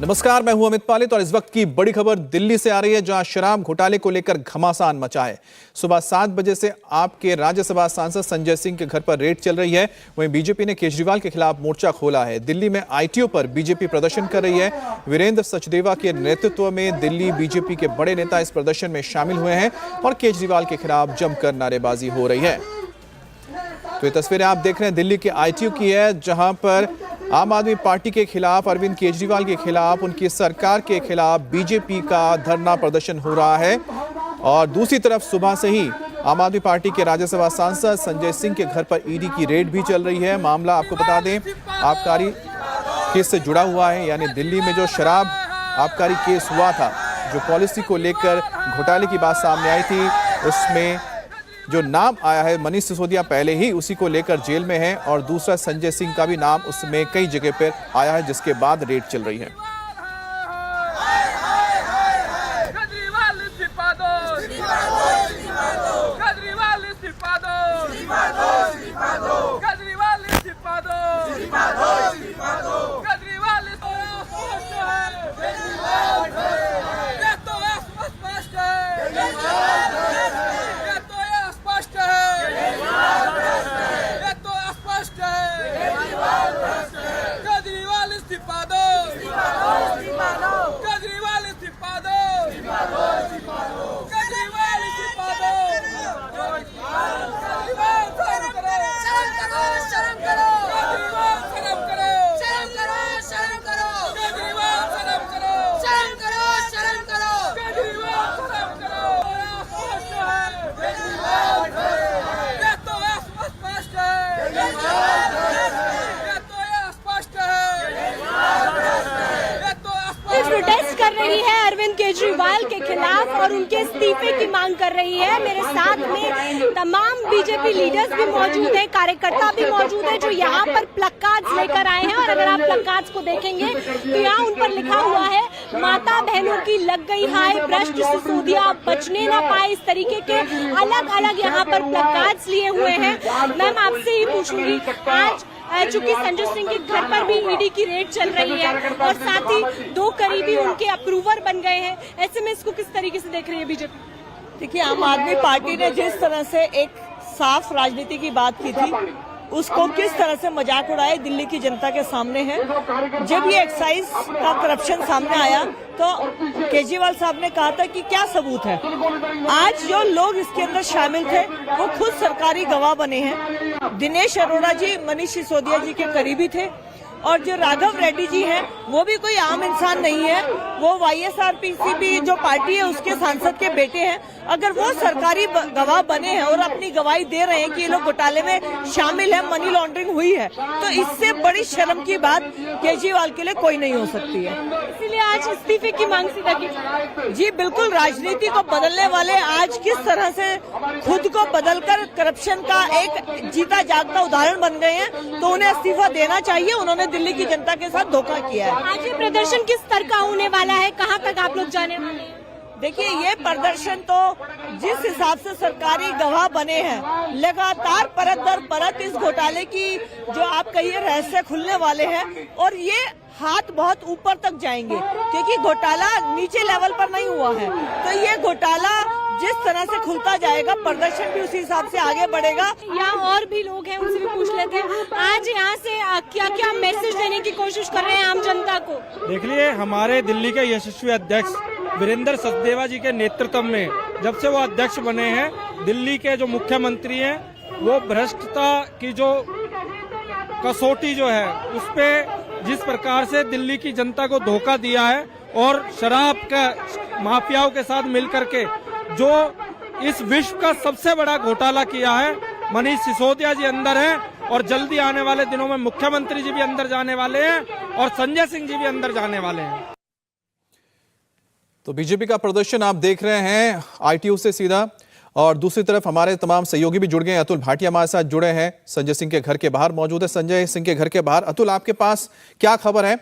नमस्कार, मैं हूं अमित पालित और इस वक्त की बड़ी खबर दिल्ली से आ रही है, जहां शराब घोटाले को लेकर घमासान मचा है। सुबह 7 बजे से आपके राज्यसभा सांसद संजय सिंह के घर पर रेड चल रही है। वहीं बीजेपी ने केजरीवाल के खिलाफ मोर्चा खोला है। दिल्ली में आईटीओ पर बीजेपी प्रदर्शन कर रही है। वीरेंद्र सचदेवा के नेतृत्व में दिल्ली बीजेपी के बड़े नेता इस प्रदर्शन में शामिल हुए हैं और केजरीवाल के खिलाफ जमकर नारेबाजी हो रही है। तो ये तस्वीरें आप देख रहे हैं दिल्ली के आईटीओ की है, जहां पर आम आदमी पार्टी के खिलाफ, अरविंद केजरीवाल के खिलाफ, उनकी सरकार के खिलाफ बीजेपी का धरना प्रदर्शन हो रहा है। और दूसरी तरफ सुबह से ही आम आदमी पार्टी के राज्यसभा सांसद संजय सिंह के घर पर ईडी की रेड भी चल रही है। मामला आपको बता दें आबकारी केस से जुड़ा हुआ है, यानी दिल्ली में जो शराब आबकारी केस हुआ था, जो पॉलिसी को लेकर घोटाले की बात सामने आई थी, उसमें जो नाम आया है मनीष सिसोदिया पहले ही उसी को लेकर जेल में है और दूसरा संजय सिंह का भी नाम उसमें कई जगह पर आया है, जिसके बाद रेड चल रही है। प्रोटेस्ट कर रही है अरविंद केजरीवाल के खिलाफ और उनके इस्तीफे की मांग कर रही है। मेरे साथ में तमाम बीजेपी लीडर्स भी मौजूद हैं, कार्यकर्ता भी मौजूद हैं, जो यहाँ पर प्लकार्ड्स लेकर आए हैं। और अगर आप प्लकार्ड्स को देखेंगे तो यहाँ उन पर लिखा हुआ है, माता बहनों की लग गई हाय, भ्रष्ट सिसोदिया बचने ना पाए। इस तरीके के अलग अलग यहाँ पर प्लकार्ड्स लिए हुए हैं। मैम, आपसे ही पूछूंगी, आज चूंकि संजय सिंह के घर पर भी ईडी की रेड चल रही है और साथ ही 2 करीबी उनके अप्रूवर बन गए हैं, ऐसे में इसको किस तरीके से देख रही है बीजेपी? देखिए, आम आदमी पार्टी ने जिस तरह से एक साफ राजनीति की बात की थी, उसको किस तरह से मजाक उड़ाए दिल्ली की जनता के सामने है। जब ये एक्साइज का करप्शन सामने आया तो केजरीवाल साहब ने कहा था कि क्या सबूत है। आज जो लोग इसके अंदर शामिल थे वो खुद सरकारी गवाह बने हैं। दिनेश अरोड़ा जी मनीष सिसोदिया जी के करीबी थे और जो राघव रेड्डी जी हैं वो भी कोई आम इंसान नहीं है, वो वाईएसआरसीपी जो पार्टी है उसके सांसद के बेटे हैं। अगर वो सरकारी गवाह बने हैं और अपनी गवाही दे रहे हैं कि ये लोग घोटाले में शामिल है, मनी लॉन्ड्रिंग हुई है, तो इससे बड़ी शर्म की बात केजरीवाल के लिए कोई नहीं हो सकती है। इसीलिए आज इस्तीफे की मांग सीधा की। जी बिल्कुल, राजनीति को बदलने वाले आज किस तरह से खुद को बदलकर करप्शन का एक जीता जागता उदाहरण बन गए हैं, तो उन्हें इस्तीफा देना चाहिए। उन्होंने दिल्ली की जनता के साथ धोखा किया है। आज ये प्रदर्शन किस स्तर का होने वाला है, कहां तक आप लोग जाने वाले हैं? देखिए, ये प्रदर्शन तो जिस हिसाब से सरकारी गवाह बने हैं, लगातार परत दर परत इस घोटाले की जो आप कहिए रहस्य खुलने वाले हैं और ये हाथ बहुत ऊपर तक जाएंगे, क्योंकि घोटाला नीचे लेवल पर नहीं हुआ है। तो ये घोटाला जिस तरह से खुलता जाएगा, प्रदर्शन भी उसी हिसाब से आगे बढ़ेगा। यहाँ और भी लोग हैं, उनसे भी पूछ लेते हैं, आज यहाँ से क्या क्या मैसेज देने की कोशिश कर रहे हैं आम जनता को? देख लिए, हमारे दिल्ली के यशस्वी अध्यक्ष वीरेंद्र सचदेवा जी के नेतृत्व में जब से वो अध्यक्ष बने हैं, दिल्ली के जो मुख्यमंत्री हैं वो भ्रष्टता की जो कसौटी जो है उस पे जिस प्रकार से दिल्ली की जनता को धोखा दिया है और शराब का माफियाओं के साथ मिलकर के जो इस विश्व का सबसे बड़ा घोटाला किया है, मनीष सिसोदिया जी अंदर हैं और जल्दी आने वाले दिनों में मुख्यमंत्री जी भी अंदर जाने वाले हैं और संजय सिंह जी भी अंदर जाने वाले हैं। तो बीजेपी का प्रदर्शन आप देख रहे हैं आईटीओ से सीधा, और दूसरी तरफ हमारे तमाम सहयोगी भी जुड़ गए हैं। अतुल भाटिया हमारे साथ जुड़े हैं, संजय सिंह के घर के बाहर मौजूद है। संजय सिंह के घर के बाहर अतुल, आपके पास क्या खबर है?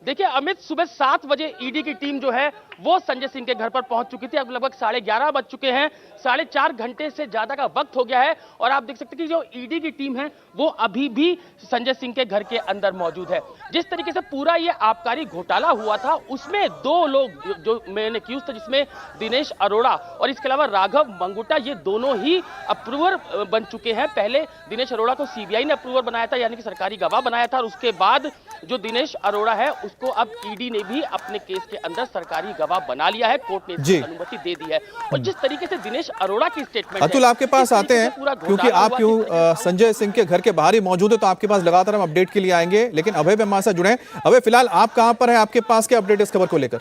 देखिए अमित, सुबह 7 बजे ईडी की टीम जो है वो संजय सिंह के घर पर पहुंच चुकी थी। अब लगभग 11:30 बज चुके हैं, 4.5 घंटे से ज्यादा का वक्त हो गया है और आप देख सकते हैं कि जो ईडी की टीम है वो अभी भी संजय सिंह के घर के अंदर मौजूद है। जिस तरीके से पूरा ये आबकारी घोटाला हुआ था उसमें 2 लोग जो मेन एक्यूज थे, जिसमें दिनेश अरोड़ा और इसके अलावा राघव मंगुटा, ये दोनों ही अप्रूवर बन चुके हैं। पहले दिनेश अरोड़ा को सीबीआई ने अप्रूवर बनाया था, यानी कि सरकारी गवाह बनाया था, और उसके बाद जो दिनेश अरोड़ा है उसको अब ईडी ने भी अपने केस के अंदर सरकारी गवाह बना लिया है। कोर्ट ने इसकी अनुमति दे दी है। और जिस तरीके से दिनेश अरोड़ा की स्टेटमेंट, अतुल आपके पास आते हैं क्योंकि आप क्यों संजय सिंह के घर के बाहर ही मौजूद है, तो आपके पास लगातार हम अपडेट के लिए आएंगे। लेकिन अभय भी हमारे साथ जुड़े हैं। अभय, फिलहाल आप कहां पर हैं, आपके पास क्या अपडेट इस खबर को लेकर?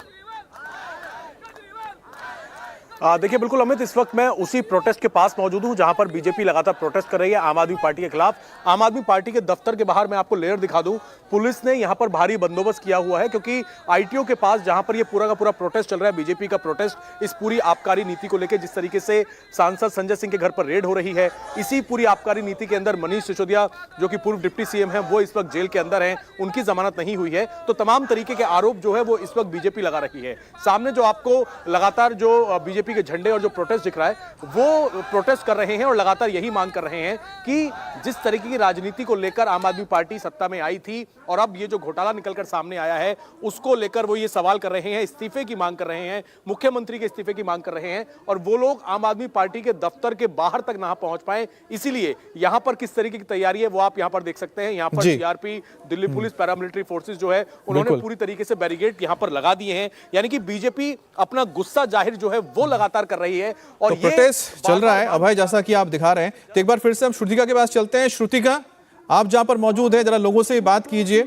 देखिए बिल्कुल अमित, इस वक्त मैं उसी प्रोटेस्ट के पास मौजूद हूं जहां पर बीजेपी लगातार प्रोटेस्ट कर रही है आम आदमी पार्टी के खिलाफ। आम आदमी पार्टी के दफ्तर के बाहर मैं आपको लेयर दिखा दूं, पुलिस ने यहां पर भारी बंदोबस्त किया हुआ है क्योंकि आईटीओ के पास जहां पर ये पूरा का पूरा प्रोटेस्ट चल रहा है, बीजेपी का प्रोटेस्ट इस पूरी आबकारी नीति को लेकर, जिस तरीके से सांसद संजय सिंह के घर पर रेड हो रही है, इसी पूरी आबकारी नीति के अंदर मनीष सिसोदिया जो कि पूर्व डिप्टी सीएम है वो इस वक्त जेल के अंदर हैं, उनकी जमानत नहीं हुई है। तो तमाम तरीके के आरोप जो है वो इस वक्त बीजेपी लगा रही है। सामने जो आपको लगातार जो बीजेपी के झंडे और जो प्रोटेस्ट दिख रहा है वो प्रोटेस्ट कर रहे हैं और लगातार यही मांग कर रहे हैं कि जिस तरीके की राजनीति को लेकर आम आदमी पार्टी सत्ता में आई थी और अब ये जो घोटाला निकलकर सामने आया है उसको लेकर वो ये सवाल कर रहे हैं, इस्तीफे की मांग कर रहे हैं, मुख्यमंत्री के इस्तीफे की मांग कर रहे हैं। और वो लोग आम आदमी पार्टी के दफ्तर के बाहर तक ना पहुंच पाए, इसीलिए यहां पर किस तरीके की तैयारी है वो आप यहां पर देख सकते हैं। यहां पर CRP, Delhi police, paramilitary forces जो है उन्होंने पूरी तरीके से बैरिकेड यहां पर लगा दिए हैं। यानी कि बीजेपी अपना गुस्सा जाहिर जो है वो लगातार कर रही है और तो प्रोटेस्ट चल रहा है अभय, जैसा कि आप दिखा रहे हैं। तो एक बार फिर से हम श्रुतिका के पास चलते हैं। श्रुतिका, आप जहां पर मौजूद है, जरा लोगों से बात कीजिए।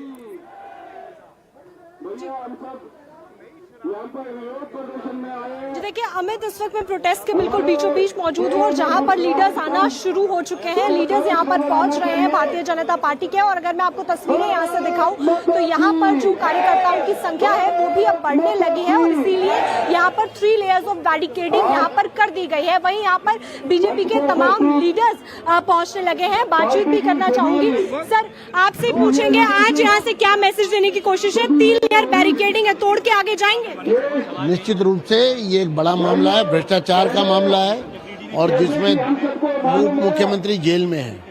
देखिए अमित, इस वक्त मैं प्रोटेस्ट के बिल्कुल बीचों बीच मौजूद हूँ और जहाँ पर लीडर्स आना शुरू हो चुके हैं, लीडर्स यहाँ पर पहुँच रहे हैं भारतीय जनता पार्टी के। और अगर मैं आपको तस्वीरें यहाँ से दिखाऊं तो यहाँ पर जो कार्यकर्ताओं की संख्या है वो भी अब बढ़ने लगी है और इसीलिए यहाँ पर 3 लेयर्स ऑफ बैरिकेडिंग यहाँ पर कर दी गई है। वहीं यहाँ पर बीजेपी के तमाम लीडर्स पहुँचने लगे हैं। बातचीत भी करना चाहूंगी। सर, आपसे पूछेंगे आज यहाँ से क्या मैसेज देने की कोशिश है? 3 लेयर बैरिकेडिंग है, तोड़ के आगे जाएंगे? निश्चित रूप से ये एक बड़ा मामला है, भ्रष्टाचार का मामला है और जिसमें मुख्यमंत्री जेल में है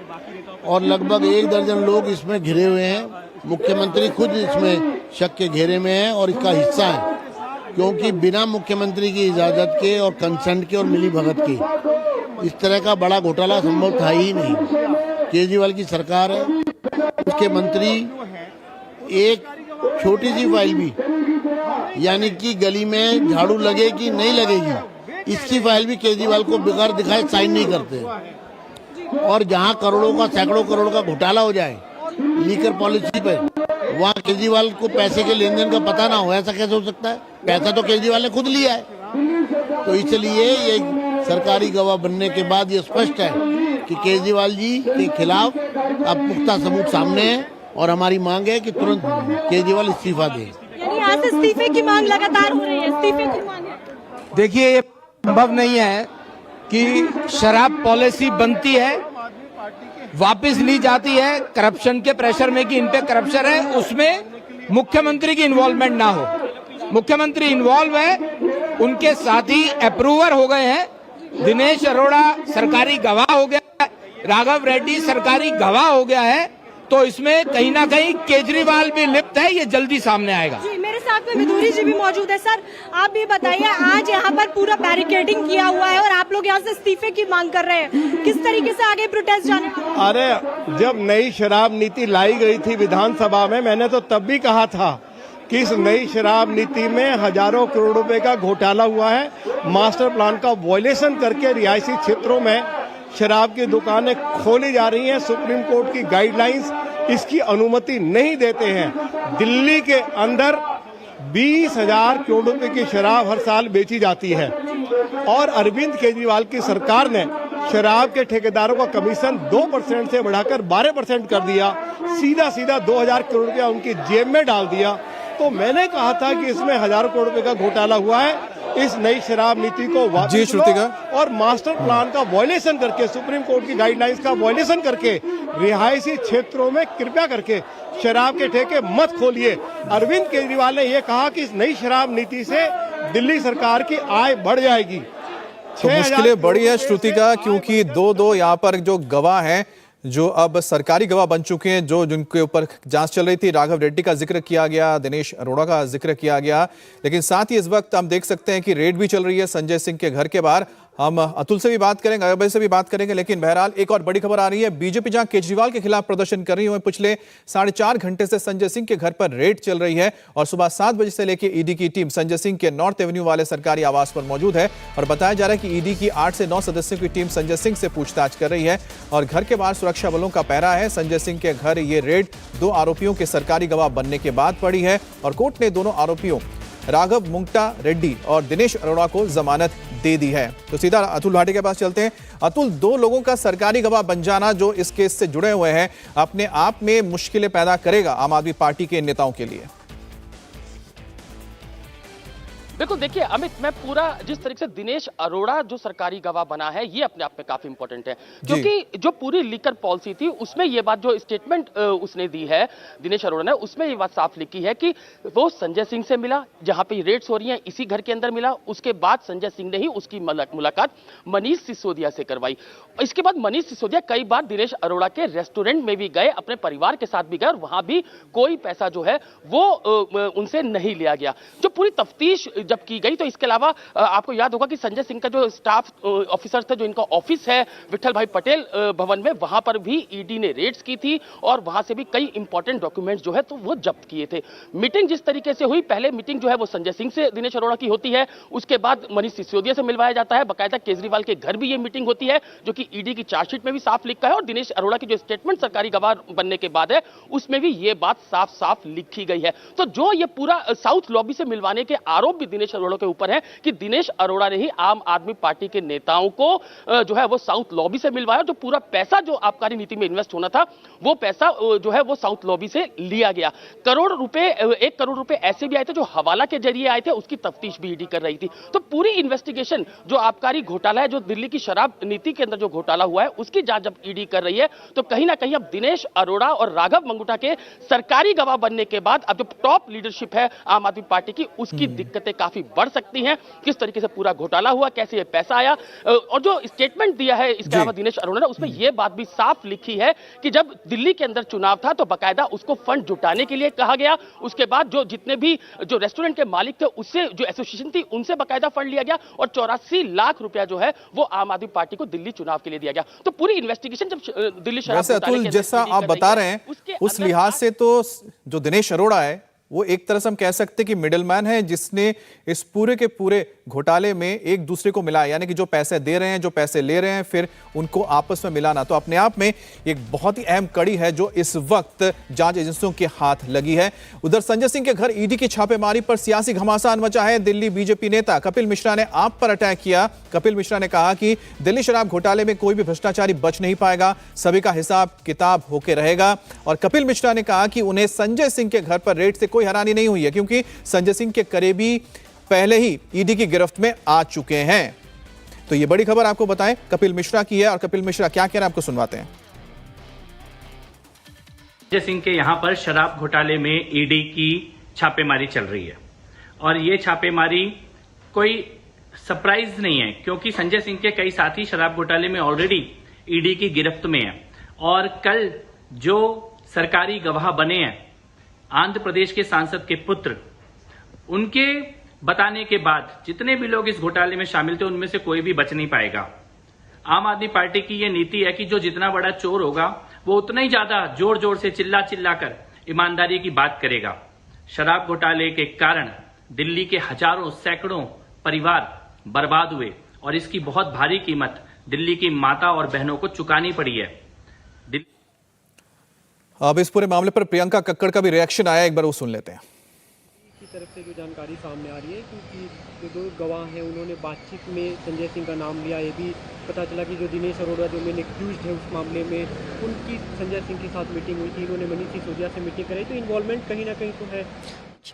और लगभग 1 दर्जन लोग इसमें घिरे हुए हैं। मुख्यमंत्री खुद इसमें शक के घेरे में है और इसका हिस्सा है क्योंकि बिना मुख्यमंत्री की इजाजत के और कंसेंट के और मिली भगत के इस तरह का बड़ा घोटाला संभव था ही नहीं। केजरीवाल की सरकार है, उसके मंत्री एक छोटी सी फाइल भी, यानी कि गली में झाड़ू लगे कि नहीं लगेगी, इसकी फाइल भी केजरीवाल को बगैर दिखाए साइन नहीं करते। और जहां करोड़ों का, सैकड़ों करोड़ का घोटाला हो जाए लीकर पॉलिसी पे, वहां केजरीवाल को पैसे के लेन देन का पता ना हो, ऐसा कैसे हो सकता है? पैसा तो केजरीवाल ने खुद लिया है। तो इसलिए ये सरकारी गवाह बनने के बाद ये स्पष्ट है कि केजरीवाल जी के खिलाफ अब पुख्ता सबूत सामने है और हमारी मांग है कि तुरंत केजरीवाल इस्तीफा दे। यानी यहाँ से इस्तीफे की मांग लगातार हो रही है, इस्तीफे की मांग। देखिए, ये संभव नहीं है कि शराब पॉलिसी बनती है, वापस ली जाती है करप्शन के प्रेशर में कि इन पे करप्शन है, उसमें मुख्यमंत्री की इन्वॉल्वमेंट ना हो। मुख्यमंत्री इन्वॉल्व है, उनके साथी अप्रूवर हो गए हैं। दिनेश अरोड़ा सरकारी गवाह हो गया, राघव रेड्डी सरकारी गवाह हो गया है, तो इसमें कहीं ना कहीं केजरीवाल भी लिप्त है, ये जल्दी सामने आएगा। जी, मेरे साथ में विदुरी जी भी मौजूद है। सर, आप भी बताइए, आज यहाँ पर पूरा बैरिकेडिंग किया हुआ है और आप लोग यहाँ से इस्तीफे की मांग कर रहे हैं, किस तरीके से आगे प्रोटेस्ट जाने वाला है? अरे, जब नई शराब नीति लाई गई थी विधानसभा में, मैंने तो तब भी कहा था कि इस नई शराब नीति में हजारों करोड़ रुपए का घोटाला हुआ है। मास्टर प्लान का वायलेशन करके रिहायशी क्षेत्रों में शराब की दुकानें खोली जा रही हैं। सुप्रीम कोर्ट की गाइडलाइंस इसकी अनुमति नहीं देते हैं। दिल्ली के अंदर 20,000 करोड़ रुपए की शराब हर साल बेची जाती है और अरविंद केजरीवाल की सरकार ने शराब के ठेकेदारों का कमीशन 2% से बढ़ाकर 12% कर दिया। सीधा 2,000 करोड़ रुपया उनकी जेब में डाल दिया। तो मैंने कहा था कि इसमें हजारों करोड़ रुपए का घोटाला हुआ है इस नई शराब नीति को वापस लो श्रुतिका। और मास्टर प्लान का वॉयलेशन करके, सुप्रीम कोर्ट की गाइडलाइंस का वॉयलेशन करके रिहायशी क्षेत्रों में कृपया करके शराब के ठेके मत खोलिए। अरविंद केजरीवाल ने यह कहा कि इस नई शराब नीति से दिल्ली सरकार की आय बढ़ जाएगी। तो मुश्किलें बड़ी है श्रुतिका, क्योंकि दो यहाँ पर जो गवाह हैं, जो अब सरकारी गवाह बन चुके हैं, जो जिनके ऊपर जांच चल रही थी, राघव रेड्डी का जिक्र किया गया, दिनेश अरोड़ा का जिक्र किया गया, लेकिन साथ ही इस वक्त हम देख सकते हैं कि रेड भी चल रही है संजय सिंह के घर के बाहर। हम अतुल से भी बात करेंगे, अजय से भी बात करेंगे, लेकिन बहरहाल एक और बड़ी खबर आ रही है। बीजेपी जहां केजरीवाल के खिलाफ प्रदर्शन कर रही है, पिछले 4.5 घंटे से संजय सिंह के घर पर रेड चल रही है और सुबह 7 बजे से लेकर ईडी की टीम संजय सिंह के नॉर्थ एवेन्यू वाले सरकारी आवास पर मौजूद है और बताया जा रहा है कि ईडी की 8 से 9 सदस्यों की टीम संजय सिंह से पूछताछ कर रही है और घर के बाहर सुरक्षा बलों का पहरा है। संजय सिंह के घर ये रेड 2 आरोपियों के सरकारी गवाह बनने के बाद पड़ी है और कोर्ट ने दोनों आरोपियों राघव मुंगटा रेड्डी और दिनेश अरोड़ा को जमानत दे दी है। तो सीधा अतुल भाटी के पास चलते हैं। अतुल, 2 लोगों का सरकारी गवाह बन जाना जो इस केस से जुड़े हुए हैं, अपने आप में मुश्किलें पैदा करेगा आम आदमी पार्टी के नेताओं के लिए। बिल्कुल, देखिए अमित, मैं पूरा जिस तरीके से दिनेश अरोड़ा जो सरकारी गवाह बना है, ये अपने आप में काफी इंपॉर्टेंट है, क्योंकि जो पूरी लीकर पॉलिसी थी उसमें ये बात, जो स्टेटमेंट उसने दी है दिनेश अरोड़ा ने, उसमें ये बात साफ लिखी है कि वो संजय सिंह से मिला, जहां पे रेड्स हो रही हैं इसी घर के अंदर मिला। उसके बाद संजय सिंह ने ही उसकी मुलाकात मनीष सिसोदिया से करवाई। इसके बाद मनीष सिसोदिया कई बार दिनेश अरोड़ा के रेस्टोरेंट में भी गए, अपने परिवार के साथ भी गए और वहां भी कोई पैसा जो है वो उनसे नहीं लिया गया। जो पूरी तफ्तीश जब की गई, तो इसके अलावा आपको याद होगा कि संजय सिंह का जो स्टाफ ऑफिसर थे, जो इनका ऑफिस है विठल भाई पटेल भवन में, वहां पर भी ईडी ने रेड्स की थी और वहां से भी कई इंपॉर्टेंट डॉक्यूमेंट्स जो है तो वो जब्त किए थे। मीटिंग जिस तरीके से हुई, पहले मीटिंग जो है वो संजय सिंह से दिनेश अरोड़ा की होती है, उसके बाद मनीष सिसोदिया से मिलवाया जाता है, बाकायदा केजरीवाल के घर भी ये मीटिंग होती है, जो कि ईडी की चार्जशीट में भी साफ लिखा है और दिनेश अरोड़ा की जो स्टेटमेंट सरकारी गवाह बनने के बाद है उसमें भी ये बात साफ साफ लिखी गई है। तो जो ये पूरा साउथ लॉबी से मिलवाने के आरोप भी दिनेश अरोड़ा के ऊपर है कि दिनेश अरोड़ा ने ही आम आदमी पार्टी के नेताओं को जो है वो साउथ लॉबी से मिलवाया। जो पूरा पैसा जो आबकारी नीति में इन्वेस्ट होना था, वो पैसा जो है वो साउथ लॉबी से लिया गया। 1 करोड़ रुपए ऐसे भी आए थे जो हवाला के जरिए आए थे, उसकी तफ्तीश भी ईडी कर रही थी। तो पूरी इन्वेस्टिगेशन जो आबकारी घोटाला है, जो दिल्ली की शराब नीति के अंदर जो घोटाला हुआ है, उसकी जांच जब ईडी कर रही है, तो कहीं ना कहीं अब दिनेश अरोड़ा और राघव मंगुटा के सरकारी गवाह बनने के बाद अब जो टॉप लीडरशिप है आम आदमी पार्टी की, उसकी दिक्कतें काफी बढ़ सकती हैं। किस तरीके से पूरा घोटाला हुआ, कैसे ये पैसा आया, और जो स्टेटमेंट दिया है इसके अलावा दिनेश अरोड़ा ने, उसमें यह बात भी साफ लिखी है कि जब दिल्ली के अंदर चुनाव था तो बाकायदा उसको फंड जुटाने के लिए कहा गया। उसके बाद जो जितने भी जो रेस्टोरेंट के मालिक थे, उससे जो एसोसिएशन थी, उनसे बाकायदा फंड लिया गया और 84 लाख रुपया जो है वो आम आदमी पार्टी को दिल्ली चुनाव के लिए दिया गया। तो पूरी इन्वेस्टिगेशन जब दिल्ली शराब अतुल, जैसा आप बता रहे हैं, उस लिहाज से तो जो दिनेश अरोड़ा है वो एक तरह से हम कह सकते हैं कि मिडलमैन है, जिसने इस पूरे के पूरे घोटाले में एक दूसरे को मिलाया, यानी कि जो पैसे दे रहे हैं, जो पैसे ले रहे हैं, फिर उनको आपस में मिलाना। तो अपने आप में एक बहुत ही अहम कड़ी है जो इस वक्त जांच एजेंसियों के हाथ लगी है। उधर संजय सिंह के घर ईडी की छापेमारी पर सियासी घमासान मचा है। दिल्ली बीजेपी नेता कपिल मिश्रा ने आप पर अटैक किया। कपिल मिश्रा ने कहा कि दिल्ली शराब घोटाले में कोई भी भ्रष्टाचारी बच नहीं पाएगा, सभी का हिसाब किताब होके रहेगा। और कपिल मिश्रा ने कहा कि उन्हें संजय सिंह के घर पर रेड से कोई हैरानी नहीं हुई है, क्योंकि संजय सिंह के करीबी पहले ही ईडी की गिरफ्त में आ चुके हैं। तो ये बड़ी खबर आपको बताएं कपिल मिश्रा की है, और कपिल मिश्रा क्या कह रहे हैं आपको सुनवाते हैं। संजय सिंह के यहां पर शराब घोटाले में ईडी की छापेमारी चल रही है और ये छापेमारी कोई सरप्राइज नहीं है, क्योंकि संजय सिंह के कई साथी शराब घोटाले में ऑलरेडी ईडी की गिरफ्त में हैं। और कल जो सरकारी गवाह बने हैं, आंध्र प्रदेश के सांसद के पुत्र, उनके बताने के बाद जितने भी लोग इस घोटाले में शामिल थे उनमें से कोई भी बच नहीं पाएगा। आम आदमी पार्टी की यह नीति है कि जो जितना बड़ा चोर होगा वो उतना ही ज्यादा जोर जोर से चिल्ला चिल्ला कर ईमानदारी की बात करेगा। शराब घोटाले के कारण दिल्ली के हजारों सैकड़ों परिवार बर्बाद हुए और इसकी बहुत भारी कीमत दिल्ली की माता और बहनों को चुकानी पड़ी है। अब इस पूरे मामले पर प्रियंका कक्कड़ का भी रिएक्शन आया, एक बार वो सुन लेते हैं। की तरफ से जो जानकारी सामने आ रही है, क्योंकि जो 2 गवाह हैं उन्होंने बातचीत में संजय सिंह का नाम लिया। ये भी पता चला कि जो दिनेश अरोड़ा जो मेन एक्यूज्ड है उस मामले में, उनकी संजय सिंह के साथ मीटिंग हुई थी, इन्होंने मनीष सिसोदिया से मीटिंग कराई। तो इन्वॉल्वमेंट कहीं ना कहीं तो है।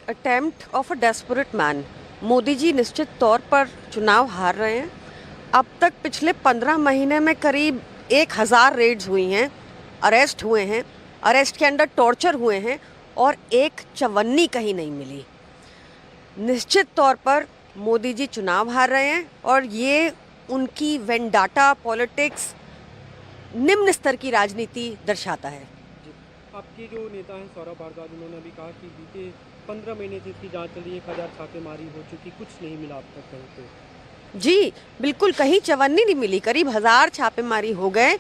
Attempt of a desperate man Modi ji निश्चित तौर पर चुनाव हार रहे हैं। अब तक पिछले 15 महीने में करीब 1000 रेड्स हुई हैं, अरेस्ट हुए हैं, अरेस्ट के अंदर टॉर्चर हुए हैं और एक चवन्नी कहीं नहीं मिली। निश्चित तौर पर मोदी जी चुनाव हार रहे हैं और ये उनकी वेंडाटा पॉलिटिक्स, निम्न स्तर की राजनीति दर्शाता है। आपके जो नेता हैं सौरभ भारद्वाज, उन्होंने अभी कहा कि बीते 15 महीने से इसकी जांच चली, 1000 छापेमारी हो चुकी, कुछ नहीं मिला अब तक कहीं पे। जी बिल्कुल, कहीं चवन्नी नहीं मिली, करीब 1000 छापेमारी हो गए।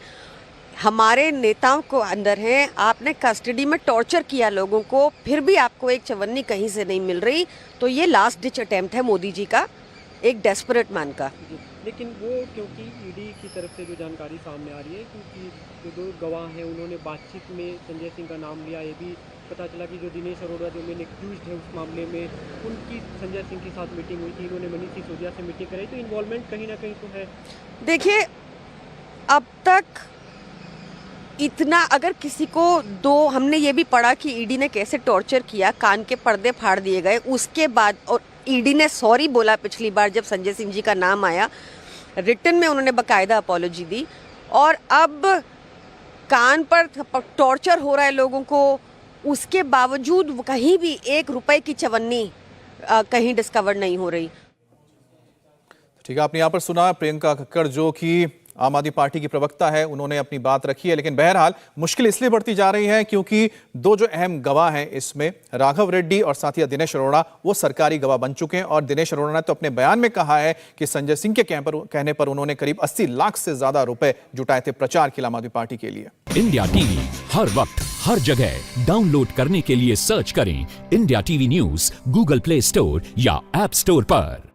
हमारे नेताओं को अंदर हैं, आपने कस्टडी में टॉर्चर किया लोगों को, फिर भी आपको एक चवन्नी कहीं से नहीं मिल रही, तो ये लास्ट डिच अटेम्प्ट है मोदी जी का, एक डेस्परेट मैन का। लेकिन वो क्योंकि ईडी की तरफ से जो जानकारी सामने आ रही है, क्योंकि जो 2 गवाह हैं उन्होंने बातचीत में संजय सिंह का नाम लिया, ये भी पता चला कि जो दिनेश अरोड़ा जो मेन एक्यूज्ड है उस मामले में, उनकी संजय सिंह के साथ मीटिंग हुई थी, इन्होंने मनीष सिसोदिया से मीटिंग कराई, तो इन्वॉल्वमेंट कहीं ना कहीं तो है। देखिए, अब तक इतना अगर किसी को हमने ये भी पढ़ा कि ईडी ने कैसे टॉर्चर किया, कान के पर्दे फाड़ दिए गए, उसके बाद और ईडी ने सॉरी बोला पिछली बार जब संजय सिंह जी का नाम आया, रिटन में उन्होंने बकायदा अपॉलॉजी दी, और अब कान पर टॉर्चर हो रहा है लोगों को, उसके बावजूद कहीं भी 1 रुपए की चवन्नी कहीं डिस्कवर नहीं हो रही। ठीक है, आपने यहाँ पर सुना प्रियंका कक्कड़ जो कि आम आदमी पार्टी की प्रवक्ता है, उन्होंने अपनी बात रखी है। लेकिन बहरहाल मुश्किल इसलिए बढ़ती जा रही है क्योंकि 2 जो अहम गवाह हैं इसमें, राघव रेड्डी और साथ ही दिनेश अरोड़ा, वो सरकारी गवाह बन चुके हैं। और दिनेश अरोड़ा ने तो अपने बयान में कहा है कि संजय सिंह के कहने पर उन्होंने करीब 80 लाख से ज्यादा रुपए जुटाए थे प्रचार के लिए आम आदमी पार्टी के लिए। इंडिया टीवी हर वक्त हर जगह डाउनलोड करने के लिए सर्च करें India TV news Google play store या ऐप स्टोर पर।